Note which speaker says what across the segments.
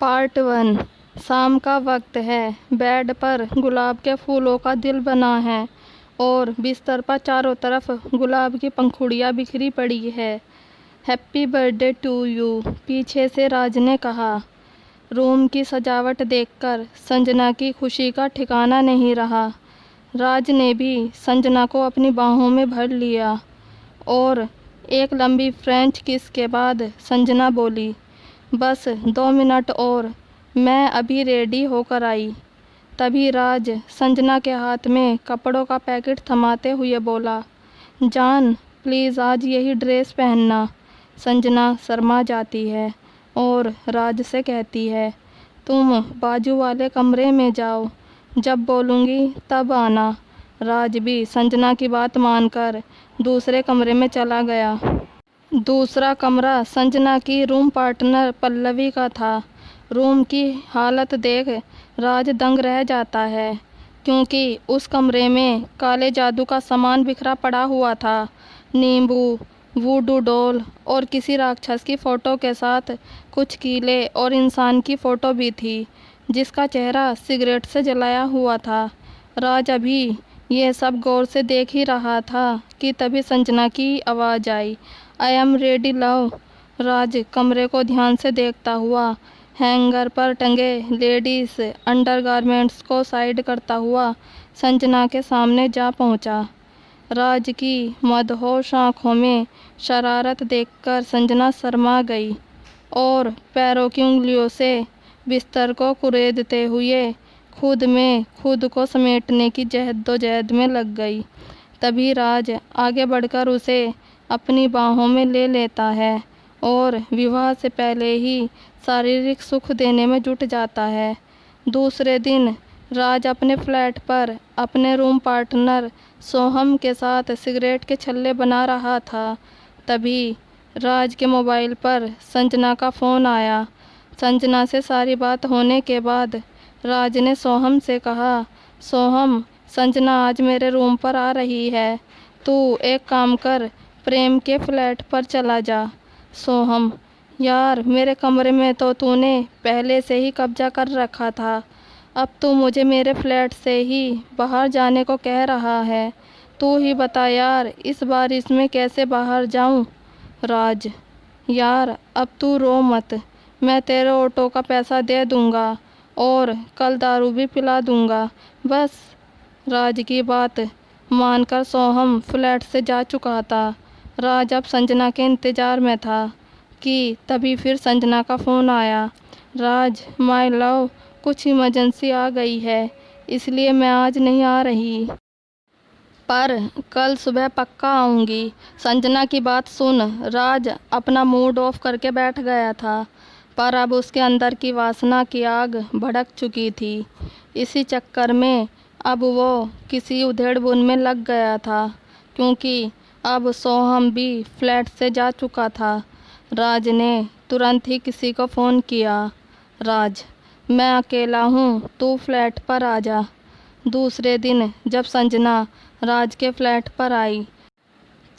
Speaker 1: Part 1। शाम का वक्त है। बेड पर गुलाब के फूलों का दिल बना है और बिस्तर पर चारों तरफ गुलाब की पंखुड़ियाँ बिखरी पड़ी है। हैप्पी बर्थडे टू यू, पीछे से राज ने कहा। रूम की सजावट देखकर संजना की खुशी का ठिकाना नहीं रहा। राज ने भी संजना को अपनी बाहों में भर लिया और एक लंबी फ्रेंच किस के बाद संजना बोली, बस 2 मिनट और, मैं अभी रेडी होकर आई। तभी राज संजना के हाथ में कपड़ों का पैकेट थमाते हुए बोला, जान प्लीज़ आज यही ड्रेस पहनना। संजना शर्मा जाती है और राज से कहती है, तुम बाजू वाले कमरे में जाओ, जब बोलूँगी तब आना। राज भी संजना की बात मानकर दूसरे कमरे में चला गया। दूसरा कमरा संजना की रूम पार्टनर पल्लवी का था। रूम की हालत देख राज दंग रह जाता है, क्योंकि उस कमरे में काले जादू का सामान बिखरा पड़ा हुआ था। नींबू, वूडू डॉल और किसी राक्षस की फ़ोटो के साथ कुछ कीले और इंसान की फ़ोटो भी थी, जिसका चेहरा सिगरेट से जलाया हुआ था। राज अभी ये सब गौर से देख ही रहा था कि तभी संजना की आवाज़ आई, आई एम रेडी लव। राज कमरे को ध्यान से देखता हुआ हैंगर पर टंगे लेडीज़ अंडरगारमेंट्स को साइड करता हुआ संजना के सामने जा पहुंचा। राज की मदहोश आँखों में शरारत देखकर संजना शर्मा गई और पैरों की उंगलियों से बिस्तर को कुरेदते हुए खुद में खुद को समेटने की जहदोजहद में लग गई। तभी राज आगे बढ़कर उसे अपनी बाहों में ले लेता है और विवाह से पहले ही शारीरिक सुख देने में जुट जाता है। दूसरे दिन राज अपने फ्लैट पर अपने रूम पार्टनर सोहम के साथ सिगरेट के छल्ले बना रहा था। तभी राज के मोबाइल पर संजना का फ़ोन आया। संजना से सारी बात होने के बाद राज ने सोहम से कहा, सोहम, संजना आज मेरे रूम पर आ रही है, तू एक काम कर, प्रेम के फ्लैट पर चला जा। सोहम, यार मेरे कमरे में तो तूने पहले से ही कब्जा कर रखा था, अब तू मुझे मेरे फ्लैट से ही बाहर जाने को कह रहा है। तू ही बता यार, इस बार इसमें कैसे बाहर जाऊं? राज, यार अब तू रो मत, मैं तेरे ऑटो का पैसा दे दूंगा और कल दारू भी पिला दूंगा, बस। राज की बात मानकर सोहम फ्लैट से जा चुका था। राज अब संजना के इंतज़ार में था कि तभी फिर संजना का फ़ोन आया। राज, माय लव, कुछ इमरजेंसी आ गई है, इसलिए मैं आज नहीं आ रही, पर कल सुबह पक्का आऊँगी। संजना की बात सुन राज अपना मूड ऑफ करके बैठ गया था, पर अब उसके अंदर की वासना की आग भड़क चुकी थी। इसी चक्कर में अब वो किसी उधेड़-बुन में लग गया था, क्योंकि अब सोहम भी फ्लैट से जा चुका था। राज ने तुरंत ही किसी को फ़ोन किया, राज, मैं अकेला हूँ, तू फ्लैट पर आ जा। दूसरे दिन जब संजना राज के फ्लैट पर आई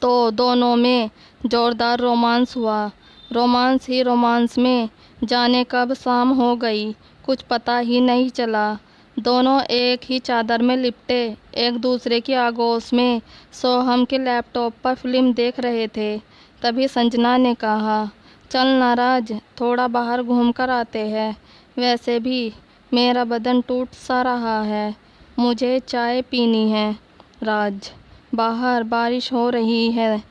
Speaker 1: तो दोनों में ज़ोरदार रोमांस हुआ। रोमांस ही रोमांस में जाने कब शाम हो गई, कुछ पता ही नहीं चला। दोनों एक ही चादर में लिपटे एक दूसरे की आगोश में सोहम के लैपटॉप पर फिल्म देख रहे थे। तभी संजना ने कहा, चल ना राज, थोड़ा बाहर घूम कर आते हैं, वैसे भी मेरा बदन टूट सा रहा है, मुझे चाय पीनी है। राज, बाहर बारिश हो रही है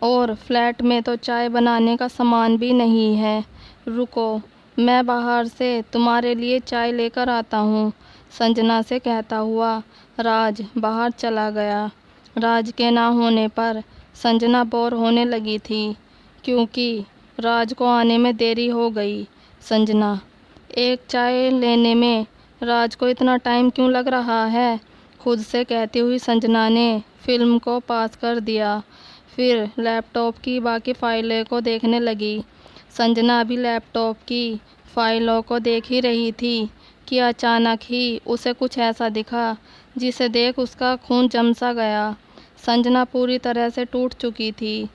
Speaker 1: और फ्लैट में तो चाय बनाने का सामान भी नहीं है, रुको मैं बाहर से तुम्हारे लिए चाय लेकर आता हूँ, संजना से कहता हुआ राज बाहर चला गया। राज के ना होने पर संजना बोर होने लगी थी, क्योंकि राज को आने में देरी हो गई। संजना, एक चाय लेने में राज को इतना टाइम क्यों लग रहा है, खुद से कहती हुई संजना ने फिल्म को पास कर दिया। फिर लैपटॉप की बाकी फाइलों को देखने लगी। संजना अभी लैपटॉप की फाइलों को देख ही रही थी कि अचानक ही उसे कुछ ऐसा दिखा जिसे देख उसका खून जम सा गया। संजना पूरी तरह से टूट चुकी थी।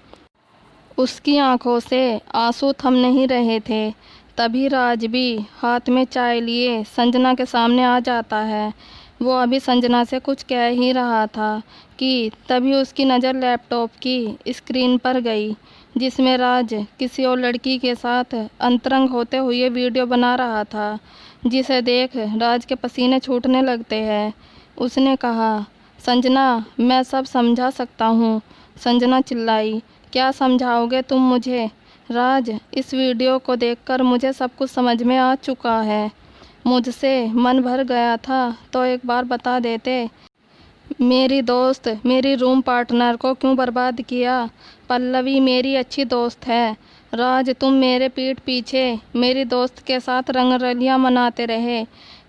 Speaker 1: उसकी आंखों से आंसू थम नहीं रहे थे। तभी राज भी हाथ में चाय लिए संजना के सामने आ जाता है। वो अभी संजना से कुछ कह ही रहा था कि तभी उसकी नज़र लैपटॉप की स्क्रीन पर गई, जिसमें राज किसी और लड़की के साथ अंतरंग होते हुए वीडियो बना रहा था, जिसे देख राज के पसीने छूटने लगते हैं। उसने कहा, संजना, मैं सब समझा सकता हूँ। संजना चिल्लाई, क्या समझाओगे तुम मुझे? राज, इस वीडियो को देखकर मुझे सब कुछ समझ में आ चुका है। मुझसे मन भर गया था तो एक बार बता देते। मेरी दोस्त, मेरी रूम पार्टनर को क्यों बर्बाद किया? पल्लवी मेरी अच्छी दोस्त है। राज, तुम मेरे पीठ पीछे मेरी दोस्त के साथ रंगरलियां मनाते रहे।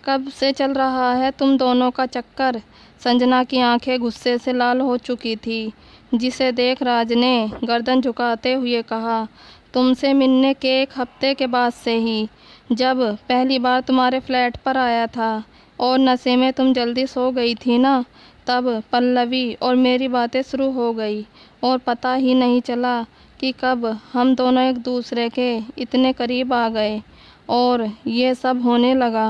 Speaker 1: कब से चल रहा है तुम दोनों का चक्कर? संजना की आंखें गुस्से से लाल हो चुकी थी, जिसे देख राज ने गर्दन झुकाते हुए कहा, तुमसे मिलने के एक हफ्ते के बाद से ही, जब पहली बार तुम्हारे फ्लैट पर आया था और नशे में तुम जल्दी सो गई थी ना, तब पल्लवी और मेरी बातें शुरू हो गई और पता ही नहीं चला कि कब हम दोनों एक दूसरे के इतने करीब आ गए और ये सब होने लगा।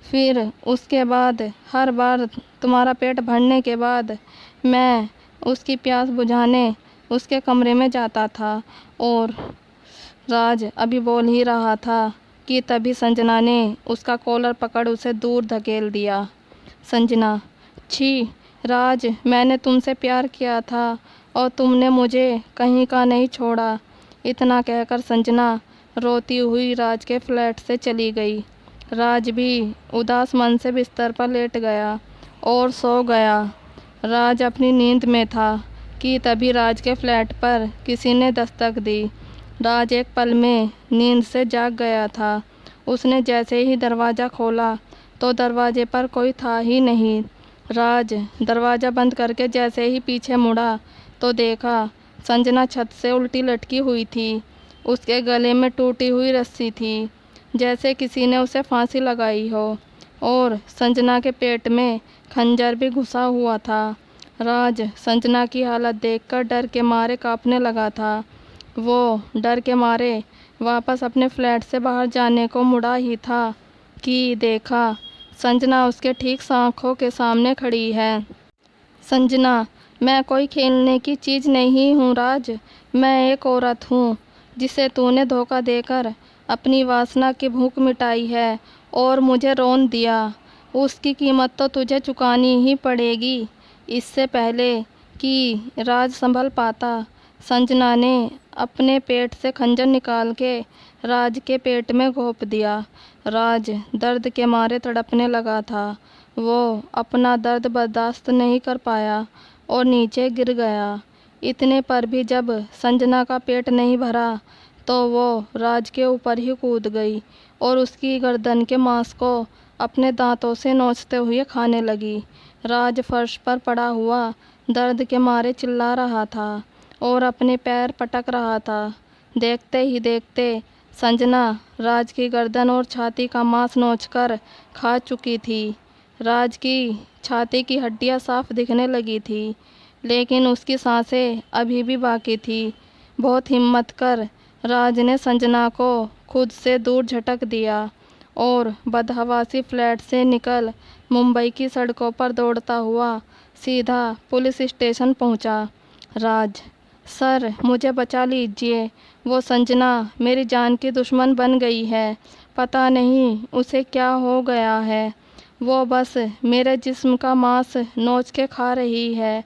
Speaker 1: फिर उसके बाद हर बार तुम्हारा पेट भरने के बाद मैं उसकी प्यास बुझाने उसके कमरे में जाता था। और राज अभी बोल ही रहा था कि तभी संजना ने उसका कॉलर पकड़ उसे दूर धकेल दिया। संजना, छी राज, मैंने तुमसे प्यार किया था और तुमने मुझे कहीं का नहीं छोड़ा। इतना कहकर संजना रोती हुई राज के फ्लैट से चली गई। राज भी उदास मन से बिस्तर पर लेट गया और सो गया। राज अपनी नींद में था कि तभी राज के फ्लैट पर किसी ने दस्तक दी। राज एक पल में नींद से जाग गया था। उसने जैसे ही दरवाज़ा खोला तो दरवाजे पर कोई था ही नहीं। राज दरवाज़ा बंद करके जैसे ही पीछे मुड़ा तो देखा संजना छत से उल्टी लटकी हुई थी। उसके गले में टूटी हुई रस्सी थी, जैसे किसी ने उसे फांसी लगाई हो, और संजना के पेट में खंजर भी घुसा हुआ था। राज संजना की हालत देखकर डर के मारे कांपने लगा था। वो डर के मारे वापस अपने फ्लैट से बाहर जाने को मुड़ा ही था कि देखा संजना उसके ठीक आँखों के सामने खड़ी है। संजना, मैं कोई खेलने की चीज़ नहीं हूँ राज, मैं एक औरत हूँ जिसे तूने धोखा देकर अपनी वासना की भूख मिटाई है और मुझे रोन दिया। उसकी कीमत तो तुझे चुकानी ही पड़ेगी। इससे पहले कि राज संभल पाता, संजना ने अपने पेट से खंजर निकाल के राज के पेट में घोंप दिया। राज दर्द के मारे तड़पने लगा था। वो अपना दर्द बर्दाश्त नहीं कर पाया और नीचे गिर गया। इतने पर भी जब संजना का पेट नहीं भरा तो वो राज के ऊपर ही कूद गई और उसकी गर्दन के मांस को अपने दांतों से नोचते हुए खाने लगी। राज फर्श पर पड़ा हुआ दर्द के मारे चिल्ला रहा था और अपने पैर पटक रहा था। देखते ही देखते संजना राज की गर्दन और छाती का मांस नोचकर खा चुकी थी। राज की छाती की हड्डियां साफ दिखने लगी थी, लेकिन उसकी सांसें अभी भी बाकी थी। बहुत हिम्मत कर राज ने संजना को खुद से दूर झटक दिया और बदहवासी फ्लैट से निकल मुंबई की सड़कों पर दौड़ता हुआ सीधा पुलिस स्टेशन पहुंचा। राज, सर मुझे बचा लीजिए, वो संजना मेरी जान की दुश्मन बन गई है। पता नहीं उसे क्या हो गया है, वो बस मेरे जिस्म का मांस नोच के खा रही है।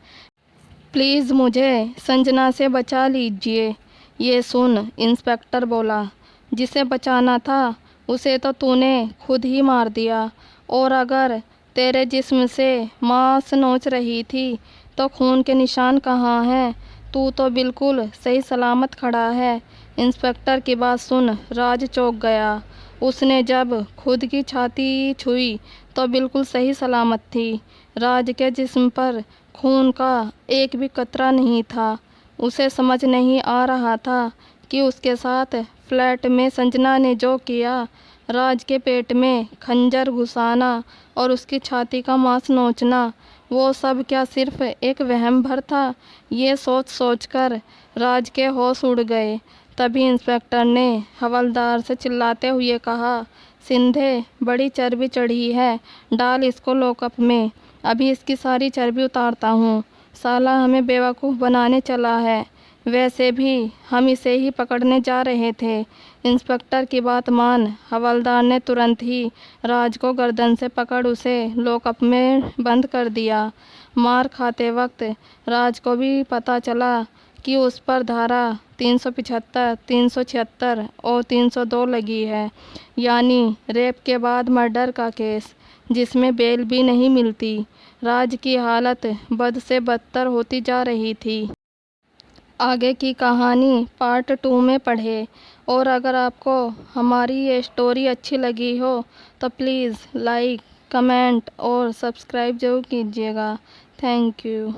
Speaker 1: प्लीज़ मुझे संजना से बचा लीजिए। ये सुन इंस्पेक्टर बोला, जिसे बचाना था उसे तो तूने खुद ही मार दिया, और अगर तेरे जिस्म से मांस नोच रही थी तो खून के निशान कहाँ हैं? तू तो बिल्कुल सही सलामत खड़ा है। इंस्पेक्टर की बात सुन राज चौंक गया। उसने जब खुद की छाती छुई तो बिल्कुल सही सलामत थी। राज के जिस्म पर खून का एक भी कतरा नहीं था। उसे समझ नहीं आ रहा था कि उसके साथ फ्लैट में संजना ने जो किया, राज के पेट में खंजर घुसाना और उसकी छाती का मांस नोचना, वो सब क्या सिर्फ एक वहम भर था? ये सोच सोचकर राज के होश उड़ गए। तभी इंस्पेक्टर ने हवलदार से चिल्लाते हुए कहा, सिंधे, बड़ी चर्बी चढ़ी है, डाल इसको लॉकअप में, अभी इसकी सारी चर्बी उतारता हूँ। साला हमें बेवकूफ़ बनाने चला है, वैसे भी हम इसे ही पकड़ने जा रहे थे। इंस्पेक्टर की बात मान हवलदार ने तुरंत ही राज को गर्दन से पकड़ उसे लॉकअप में बंद कर दिया। मार खाते वक्त राज को भी पता चला कि उस पर धारा 375, 376 और 302 लगी है, यानी रेप के बाद मर्डर का केस, जिसमें बेल भी नहीं मिलती। राज की हालत बद से बदतर होती जा रही थी। आगे की कहानी पार्ट 2 में पढ़े। और अगर आपको हमारी ये स्टोरी अच्छी लगी हो तो प्लीज़ लाइक, कमेंट और सब्सक्राइब ज़रूर कीजिएगा। Thank you.